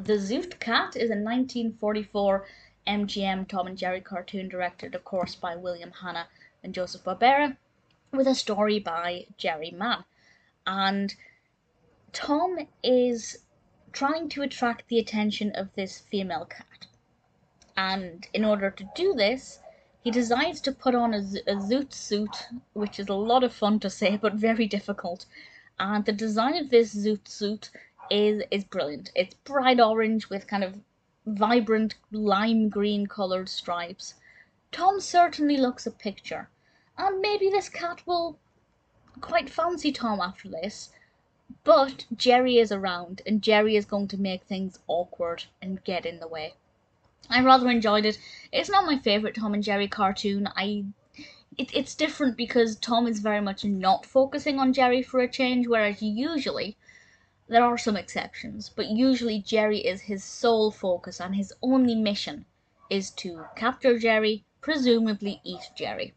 The Zoot Cat is a 1944 MGM Tom and Jerry cartoon directed, of course, by William Hanna and Joseph Barbera, with a story by Jerry Mann. And Tom is trying to attract the attention of this female cat. And in order to do this, he decides to put on a zoot suit, which is a lot of fun to say, but very difficult. And the design of this zoot suit is brilliant. It's bright orange with kind of vibrant lime green coloured stripes. Tom certainly looks a picture, and maybe this cat will quite fancy Tom after this. But Jerry is around, and Jerry is going to make things awkward and get in the way. I rather enjoyed it. It's not my favourite Tom and Jerry cartoon. It's different because Tom is very much not focusing on Jerry for a change, whereas usually, there are some exceptions, but usually Jerry is his sole focus and his only mission is to capture Jerry, presumably eat Jerry.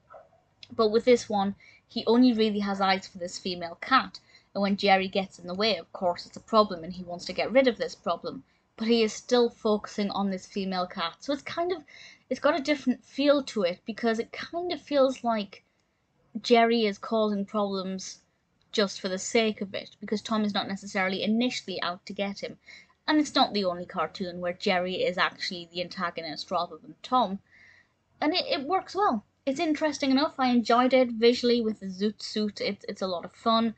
But with this one, he only really has eyes for this female cat, and when Jerry gets in the way, of course it's a problem and he wants to get rid of this problem. But he is still focusing on this female cat. So it's got a different feel to it, because it kind of feels like Jerry is causing problems just for the sake of it, because Tom is not necessarily initially out to get him. And it's not the only cartoon where Jerry is actually the antagonist rather than Tom. And it works well. It's interesting enough. I enjoyed it visually with the zoot suit. It's a lot of fun.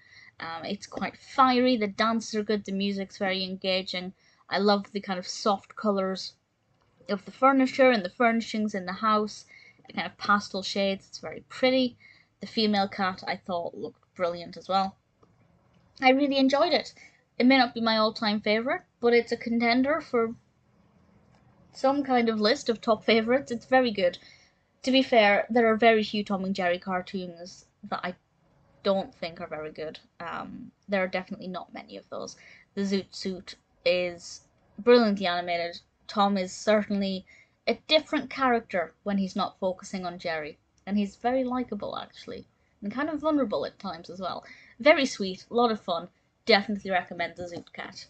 It's quite fiery. The dances are good. The music's very engaging. I love the kind of soft colours of the furniture and the furnishings in the house, the kind of pastel shades. It's very pretty. The female cat I thought looked brilliant as well. I really enjoyed it. It may not be my all-time favourite, but it's a contender for some kind of list of top favourites. It's very good. To be fair, there are very few Tom and Jerry cartoons that I don't think are very good. There are definitely not many of those. The Zoot Suit is brilliantly animated. Tom is certainly a different character when he's not focusing on Jerry, and he's very likeable actually, and kind of vulnerable at times as well. Very sweet, a lot of fun. Definitely recommend the Zoot Cat.